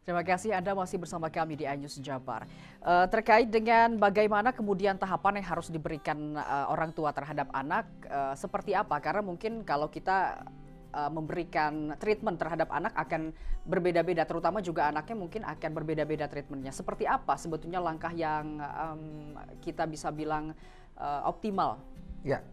Terima kasih Anda masih bersama kami di iNews Jabar. Terkait dengan bagaimana kemudian tahapan yang harus diberikan orang tua terhadap anak, seperti apa? Karena mungkin kalau kita memberikan treatment terhadap anak akan berbeda-beda, terutama juga anaknya mungkin akan berbeda-beda treatmentnya. Seperti apa sebetulnya langkah yang kita bisa bilang optimal? Ya,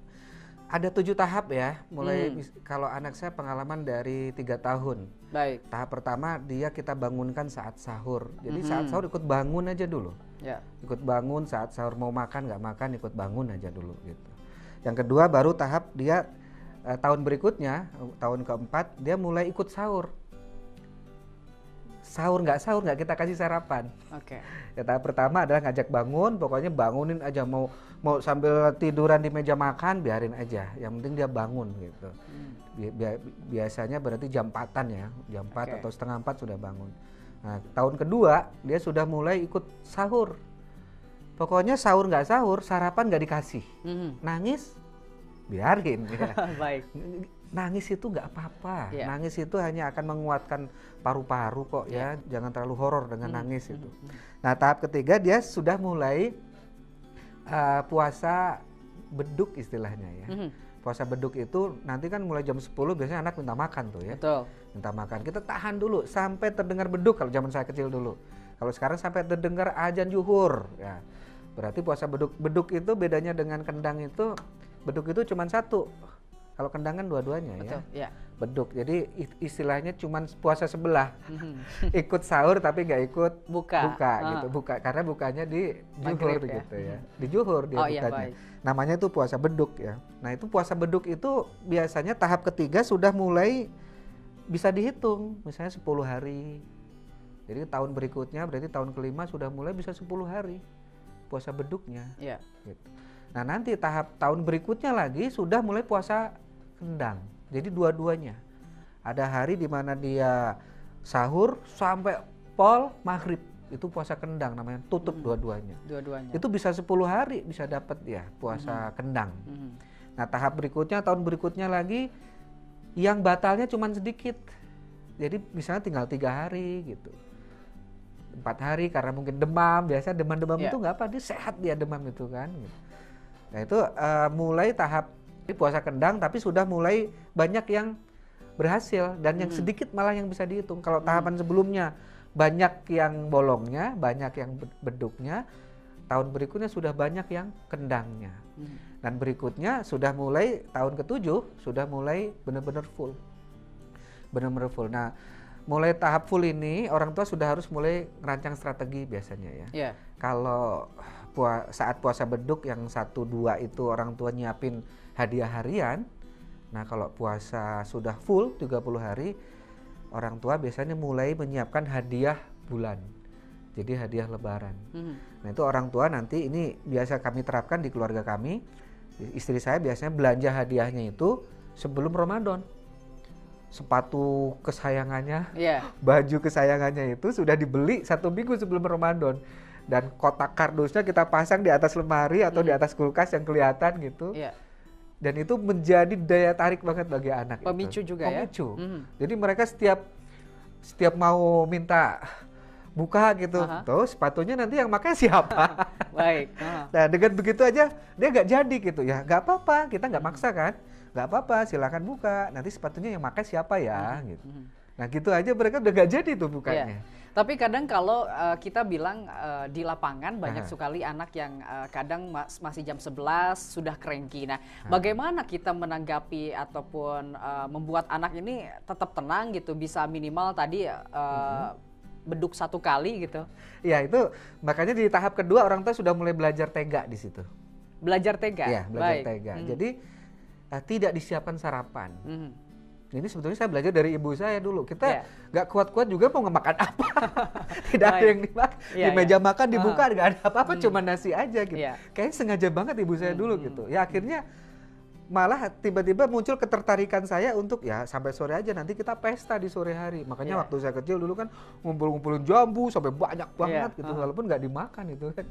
ada 7 tahap ya. Mulai kalau anak saya pengalaman dari 3 tahun. Baik. Tahap pertama kita bangunkan saat sahur. Jadi saat sahur ikut bangun aja dulu. Ya. Ikut bangun saat sahur, mau makan nggak makan ikut bangun aja dulu gitu. Yang kedua baru tahap dia tahun berikutnya, tahun keempat dia mulai ikut sahur. Sahur nggak kita kasih sarapan. Oke. Ya, tahap pertama adalah ngajak bangun, pokoknya bangunin aja, mau sambil tiduran di meja makan biarin aja, yang penting dia bangun gitu. Biasanya berarti jam 4-an ya, jam 4 atau setengah 4 sudah bangun. Nah, tahun kedua dia sudah mulai ikut sahur. Pokoknya sahur nggak sahur, sarapan nggak dikasih. Nangis, biarin ya. Baik. Nangis itu nggak apa-apa, Yeah. Nangis itu hanya akan menguatkan paru-paru kok ya, jangan terlalu horor dengan nangis itu. Nah, tahap ketiga dia sudah mulai puasa beduk istilahnya ya. Puasa beduk itu nanti kan mulai jam 10 biasanya anak minta makan tuh ya. Betul. Minta makan, kita tahan dulu sampai terdengar beduk kalau zaman saya kecil dulu. Kalau sekarang sampai terdengar azan zuhur ya. Berarti puasa beduk. Beduk itu bedanya dengan kendang itu, beduk itu cuma satu. Kalau kendang kan dua-duanya. Betul, ya. Beduk. Jadi istilahnya cuma puasa sebelah. Ikut sahur tapi nggak ikut buka gitu. Buka karena bukanya di zuhur gitu ya. Di zuhur dia bukanya. Baik. Namanya itu puasa beduk ya. Nah, itu puasa beduk itu biasanya tahap ketiga sudah mulai bisa dihitung. Misalnya 10 hari. Jadi tahun berikutnya berarti tahun kelima sudah mulai bisa 10 hari puasa beduknya. Iya. Gitu. Nah, nanti tahap tahun berikutnya lagi sudah mulai puasa kendang. Jadi dua-duanya. Ada hari di mana dia sahur sampai pol maghrib. Itu puasa kendang namanya, tutup dua-duanya. Dua-duanya. Itu bisa 10 hari bisa dapat ya puasa kendang. Nah, tahap berikutnya tahun berikutnya lagi yang batalnya cuma sedikit. Jadi misalnya tinggal 3 hari gitu. 4 hari karena mungkin demam, biasa demam-demam itu nggak apa, dia sehat dia demam itu kan. Gitu. Nah, itu mulai tahap puasa kendang tapi sudah mulai banyak yang berhasil dan yang sedikit malah yang bisa dihitung. Kalau tahapan sebelumnya banyak yang bolongnya, banyak yang beduknya, tahun berikutnya sudah banyak yang kendangnya. Dan berikutnya sudah mulai tahun ke-7 sudah mulai benar-benar full. Benar-benar full. Nah, mulai tahap full ini orang tua sudah harus mulai merancang strategi biasanya ya. Yeah. Kalau saat puasa beduk yang 1-2 itu orang tua nyiapin hadiah harian. Nah, kalau puasa sudah full 30 hari, orang tua biasanya mulai menyiapkan hadiah bulan. Jadi hadiah lebaran. Nah, itu orang tua nanti ini biasa kami terapkan di keluarga kami. Istri saya biasanya belanja hadiahnya itu sebelum Ramadan. Sepatu kesayangannya, baju kesayangannya itu sudah dibeli 1 minggu sebelum Ramadan. Dan kotak kardusnya kita pasang di atas lemari atau di atas kulkas yang kelihatan gitu. Dan itu menjadi daya tarik banget bagi anak. Pemicu itu. juga Pemicu. ya. Jadi mereka setiap mau minta buka gitu, tuh sepatunya nanti yang makan siapa? Baik. Nah, dengan begitu aja dia nggak jadi gitu ya. Nggak apa-apa, kita nggak maksa kan. Nggak apa-apa, silakan buka. Nanti sepatunya yang makan siapa ya? Gitu. Nah, gitu aja mereka udah nggak jadi tuh bukanya. Tapi kadang kalau kita bilang di lapangan banyak sekali anak yang kadang masih jam 11 sudah cranky. Nah, bagaimana kita menanggapi ataupun membuat anak ini tetap tenang gitu, bisa minimal tadi beduk 1 kali gitu? Ya, itu makanya di tahap kedua orang tua sudah mulai belajar tega di situ. Belajar tega? Iya, belajar tega. Jadi tidak disiapkan sarapan. Ini sebetulnya saya belajar dari ibu saya dulu. Kita nggak kuat-kuat juga mau ngemakan apa. Tidak ada yang dimakan. Di meja makan dibuka nggak ada apa-apa, cuma nasi aja gitu. Kayaknya sengaja banget ibu saya dulu gitu. Ya akhirnya malah tiba-tiba muncul ketertarikan saya untuk ya sampai sore aja nanti kita pesta di sore hari. Makanya waktu saya kecil dulu kan ngumpul-ngumpulin jambu sampai banyak banget gitu. Walaupun nggak dimakan itu kan.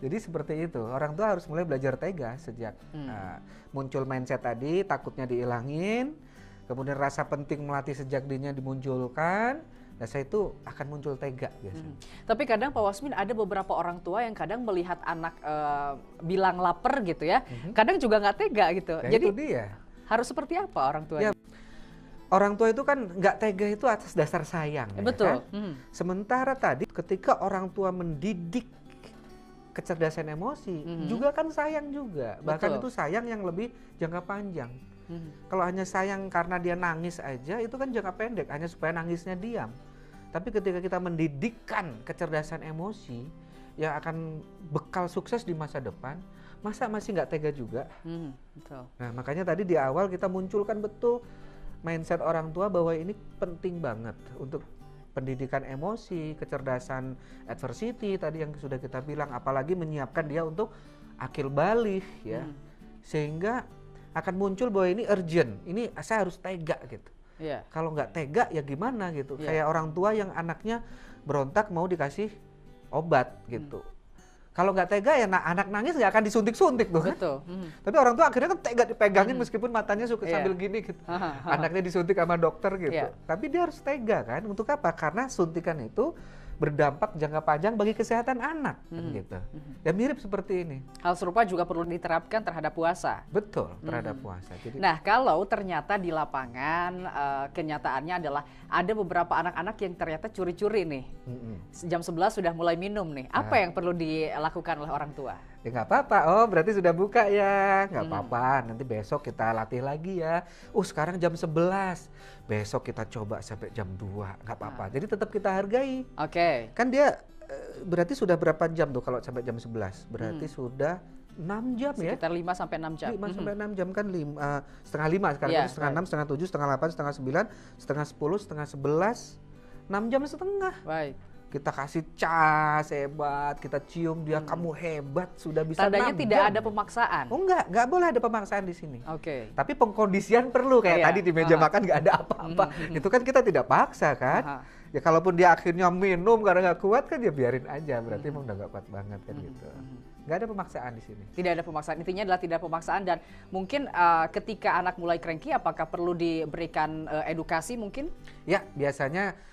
Jadi seperti itu. Orang tua harus mulai belajar tega sejak muncul mindset tadi, takutnya dihilangin. Kemudian rasa penting melatih sejak dininya dimunculkan, rasa itu akan muncul tega biasanya. Tapi kadang Pak Wasmin ada beberapa orang tua yang kadang melihat anak bilang lapar gitu ya, kadang juga nggak tega gitu. Ya, Jadi itu dia. harus seperti apa orang tua? Ya, orang tua itu kan nggak tega itu atas dasar sayang. Ya, betul. Kan? Sementara tadi ketika orang tua mendidik kecerdasan emosi, juga kan sayang juga. Bahkan itu sayang yang lebih jangka panjang. Kalau hanya sayang karena dia nangis aja, itu kan jangka pendek, hanya supaya nangisnya diam. Tapi ketika kita mendidikkan kecerdasan emosi yang akan bekal sukses di masa depan, masa masih nggak tega juga? Betul. Nah, makanya tadi di awal kita munculkan betul mindset orang tua bahwa ini penting banget untuk pendidikan emosi, kecerdasan adversity tadi yang sudah kita bilang, apalagi menyiapkan dia untuk akil balik ya. Sehingga akan muncul bahwa ini urgent, ini saya harus tega gitu. Kalau nggak tega ya gimana gitu. Kayak orang tua yang anaknya berontak mau dikasih obat gitu. Kalau nggak tega ya anak nangis nggak akan disuntik-suntik tuh kan. Betul. Tapi orang tua akhirnya kan tega dipegangin meskipun matanya suka sambil gini gitu. Anaknya disuntik sama dokter gitu. Tapi dia harus tega kan. Untuk apa? Karena suntikan itu berdampak jangka panjang bagi kesehatan anak kan gitu. Ya mirip seperti ini. Hal serupa juga perlu diterapkan terhadap puasa. Betul, terhadap puasa. Jadi, nah, kalau ternyata di lapangan kenyataannya adalah ada beberapa anak-anak yang ternyata curi-curi nih. Jam 11 sudah mulai minum nih. Apa yang perlu dilakukan oleh orang tua? Ya nggak apa-apa, oh berarti sudah buka ya, nggak apa-apa, nanti besok kita latih lagi ya. Sekarang jam 11, besok kita coba sampai jam 2, nggak apa-apa. Jadi tetap kita hargai. Oke. Kan dia berarti sudah berapa jam tuh kalau sampai jam 11? Berarti sudah 6 jam ya? Sekitar 5 sampai 6 jam. 5 sampai 6 jam kan setengah 5 sekarang, setengah 6, setengah 7, setengah 8, setengah 9, setengah 10, setengah 11, 6 jam setengah. Baik. Kita kasih cas hebat, kita cium dia, kamu hebat, sudah bisa 6 jam. Tandanya tidak ada pemaksaan? Oh nggak boleh ada pemaksaan di sini. Oke. Tapi pengkondisian perlu, kayak tadi di meja makan nggak ada apa-apa. Itu kan kita tidak paksa kan. Ya kalaupun dia akhirnya minum karena nggak kuat kan ya biarin aja, berarti emang udah nggak kuat banget kan gitu. Nggak ada pemaksaan di sini. Tidak ada pemaksaan, intinya adalah tidak pemaksaan. Dan mungkin ketika anak mulai cranky, apakah perlu diberikan edukasi mungkin? Ya, biasanya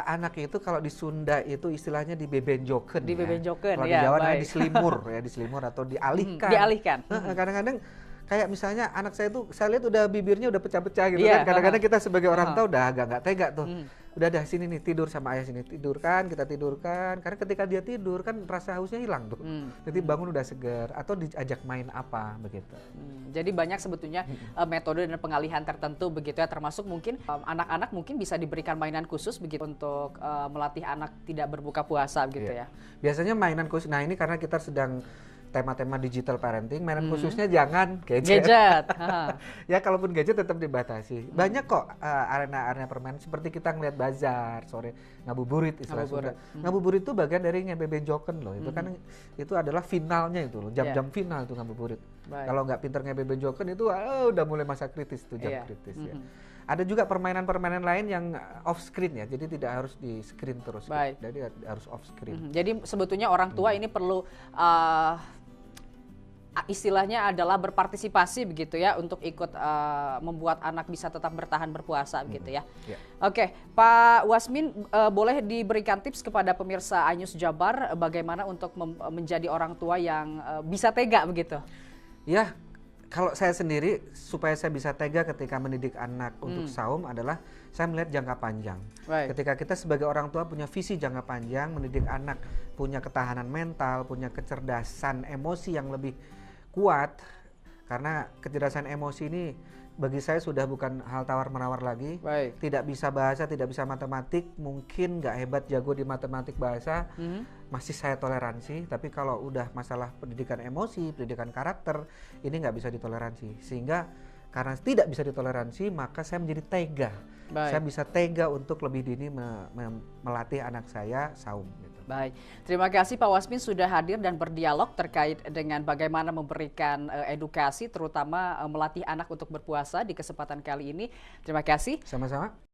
anak itu kalau di Sunda itu istilahnya dibebenjoken. Dibebenjoken, kalau di Jawa namanya diselimur ya, diselimur atau dialihkan. Dialihkan. Kadang-kadang kayak misalnya anak saya itu, saya lihat udah bibirnya udah pecah-pecah gitu kan. Kadang-kadang kita sebagai orang tua udah agak nggak tega tuh. Udah sini nih tidur sama ayah sini, tidurkan, kita tidurkan. Karena ketika dia tidur kan rasa hausnya hilang tuh. Nanti bangun udah segar atau diajak main apa begitu. Jadi banyak sebetulnya metode dan pengalihan tertentu begitu ya, termasuk mungkin anak-anak mungkin bisa diberikan mainan khusus begitu untuk melatih anak tidak berbuka puasa gitu ya. Biasanya mainan khusus. Nah, ini karena kita sedang tema-tema digital parenting, mainan khususnya jangan gadget. Ya kalaupun gadget tetap dibatasi. Banyak kok arena-arena permainan seperti kita ngeliat bazar sore, ngabuburit istilah Sunda. Ngabuburit itu bagian dari ngebebenjoken loh. Itu kan itu adalah finalnya itu loh, jam-jam final itu ngabuburit. Kalau nggak pinter ngebebenjoken itu udah mulai masa kritis tuh, jam kritis ya. Ada juga permainan-permainan lain yang off screen ya, jadi tidak harus di screen terus. Jadi harus off screen. Jadi sebetulnya orang tua ini perlu istilahnya adalah berpartisipasi begitu ya untuk ikut membuat anak bisa tetap bertahan berpuasa begitu ya. Oke, Pak Wasmin, boleh diberikan tips kepada pemirsa iNews Jabar bagaimana untuk menjadi orang tua yang bisa tega begitu? Ya, kalau saya sendiri supaya saya bisa tega ketika mendidik anak untuk saum adalah saya melihat jangka panjang. Ketika kita sebagai orang tua punya visi jangka panjang, mendidik anak punya ketahanan mental, punya kecerdasan emosi yang lebih kuat, karena kecerdasan emosi ini bagi saya sudah bukan hal tawar-menawar lagi. Tidak bisa bahasa, tidak bisa matematik, mungkin nggak hebat jago di matematik bahasa, masih saya toleransi. Tapi kalau udah masalah pendidikan emosi, pendidikan karakter, ini nggak bisa ditoleransi. Sehingga karena tidak bisa ditoleransi, maka saya menjadi tega. Saya bisa tega untuk lebih dini melatih anak saya saum. Baik, terima kasih Pak Wasmin sudah hadir dan berdialog terkait dengan bagaimana memberikan edukasi terutama melatih anak untuk berpuasa di kesempatan kali ini. Terima kasih. Sama-sama.